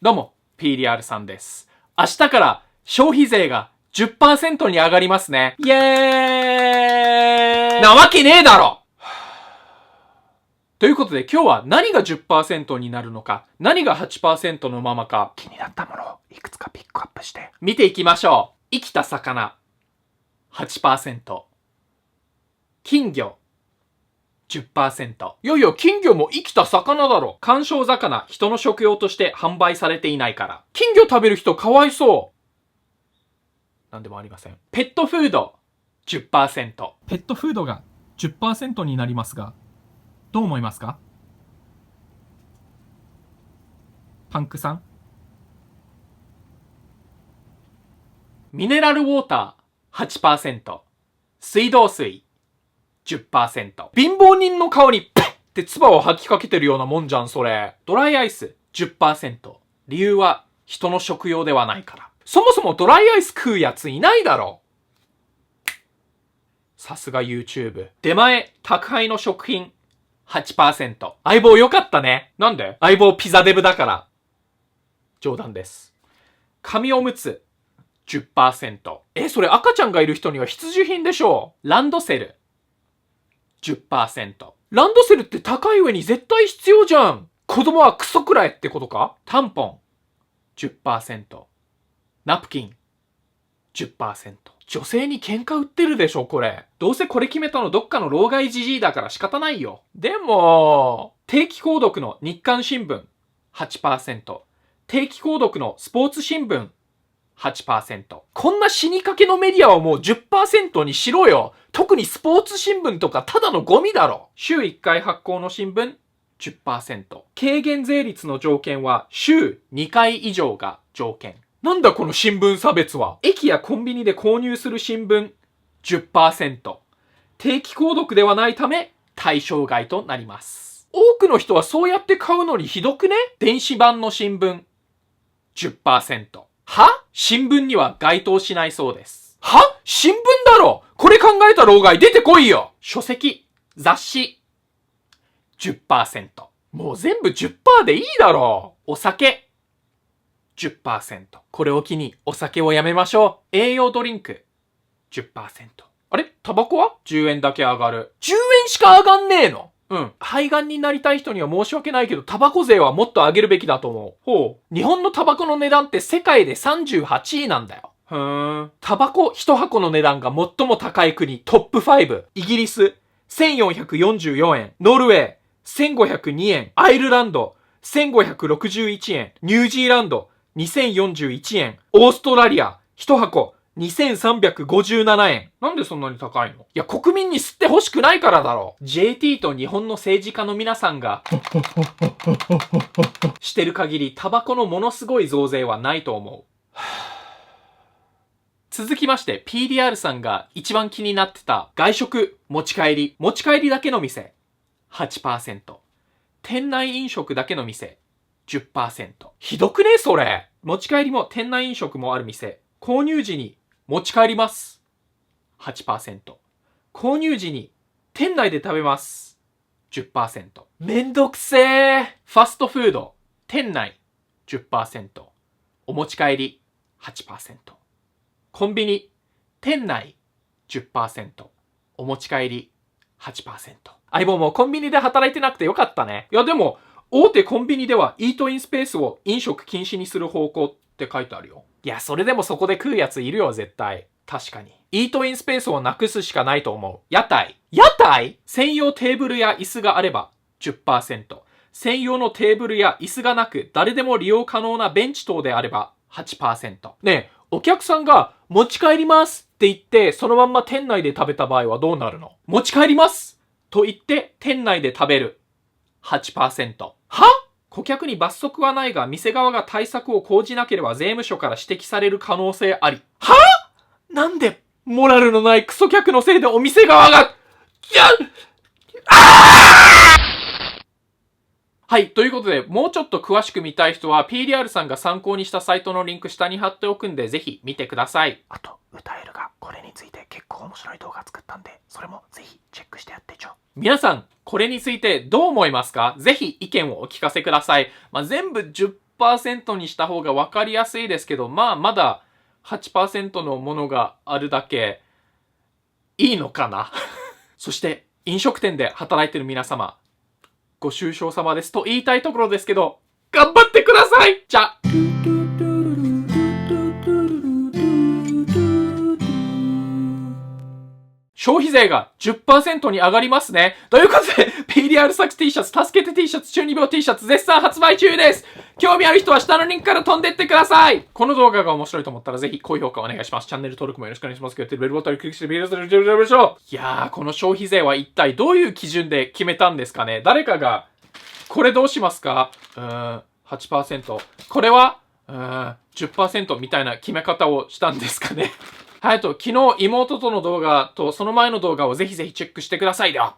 どうも、PDR さんです。明日から消費税が 10% に上がりますね。イエーイなわけねえだろということで今日は何が 10% になるのか、何が 8% のままか、気になったものをいくつかピックアップして見ていきましょう。生きた魚 8%、金魚 10%。いやいや、金魚も生きた魚だろ。観賞魚、人の食用として販売されていないから。金魚食べる人かわいそう。なんでもありません。ペットフード 10%。ペットフードが 10% になりますが、どう思いますか？パンクさん。ミネラルウォーター 8%。水道水 10%。貧乏人の顔にペッって唾を吐きかけてるようなもんじゃん、それ。ドライアイス 10%。理由は人の食用ではないから。そもそもドライアイス食うやついないだろ。さすが YouTube。出前、宅配の食品 8%。相棒よかったね。なんで？相棒ピザデブだから。冗談です。紙おむつ 10%。それ赤ちゃんがいる人には必需品でしょう。ランドセル 10%。ランドセルって高い上に絶対必要じゃん。子供はクソくらいってことか？タンポン 10%。ナプキン 10%。女性に喧嘩売ってるでしょ、これ。どうせこれ決めたのどっかの老害じじいだから仕方ないよ。でも、定期購読の日刊新聞 8%。定期購読のスポーツ新聞 8%。こんな死にかけのメディアをもう 10% にしろよ。特にスポーツ新聞とかただのゴミだろ。週1回発行の新聞 10%。軽減税率の条件は週2回以上が条件。なんだこの新聞差別は。駅やコンビニで購入する新聞 10%。定期購読ではないため対象外となります。多くの人はそうやって買うのにひどくね？電子版の新聞 10%。は？新聞には該当しないそうです。は？新聞だろ！これ考えた老害出てこいよ！書籍、雑誌 10%。もう全部 10% でいいだろう。お酒10%。これを機にお酒をやめましょう。栄養ドリンク 10%。あれ？タバコは 10 円だけ上がる。10円しか上がんねえの？肺がんになりたい人には申し訳ないけど、タバコ税はもっと上げるべきだと思う。ほう。日本のタバコの値段って世界で38位なんだよ。タバコ1箱の値段が最も高い国トップ5。イギリス1444円。ノルウェー1502円。アイルランド1561円。ニュージーランド2041円。オーストラリア1箱2357円。なんでそんなに高いの？いや、国民に吸って欲しくないからだろ。JT と日本の政治家の皆さんがしてる限りタバコのものすごい増税はないと思う。続きまして PDR さんが一番気になってた外食、持ち帰りだけの店 8%。店内飲食だけの店 10%。ひどくねそれ。持ち帰りも店内飲食もある店。購入時に持ち帰ります 8%。購入時に店内で食べます 10%。めんどくせー。ファストフード店内 10%。お持ち帰り 8%。コンビニ店内 10%。お持ち帰り 8%。相棒もコンビニで働いてなくてよかったね。いやでも大手コンビニではイートインスペースを飲食禁止にする方向って書いてあるよ。いや、それでもそこで食うやついるよ、絶対。確かに。イートインスペースをなくすしかないと思う。屋台専用テーブルや椅子があれば 10%。専用のテーブルや椅子がなく、誰でも利用可能なベンチ等であれば 8%。ねえ、お客さんが持ち帰りますって言って、そのまんま店内で食べた場合はどうなるの？持ち帰りますと言って店内で食べる 8%。は？顧客に罰則はないが、店側が対策を講じなければ税務署から指摘される可能性あり。は？なんで、モラルのないクソ客のせいでお店側が、はい。ということで、もうちょっと詳しく見たい人は、PDR さんが参考にしたサイトのリンク下に貼っておくんで、ぜひ見てください。あと、歌えるがこれについて結構面白い動画作ったんで、それもぜひチェックしてやってちょ。皆さん、これについてどう思いますか？ぜひ意見をお聞かせください。全部10% にした方が分かりやすいですけど、まだ8% のものがあるだけいいのかなそして、飲食店で働いてる皆様、ご愁傷様ですと言いたいところですけど、頑張ってください。じゃあ。消費税が 10% に上がりますね。ということで、PDR サク T シャツ、助けて T シャツ、中二病 T シャツ、絶賛発売中です。興味ある人は下のリンクから飛んでってください。この動画が面白いと思ったらぜひ高評価お願いします。チャンネル登録もよろしくお願いします。ベルボタンをクリックしてビデオを見てみましょう。いやー、この消費税は一体どういう基準で決めたんですかね。誰かが、これどうしますか？8%。これは10% みたいな決め方をしたんですかね。はい、昨日妹との動画とその前の動画をぜひぜひチェックしてください。では。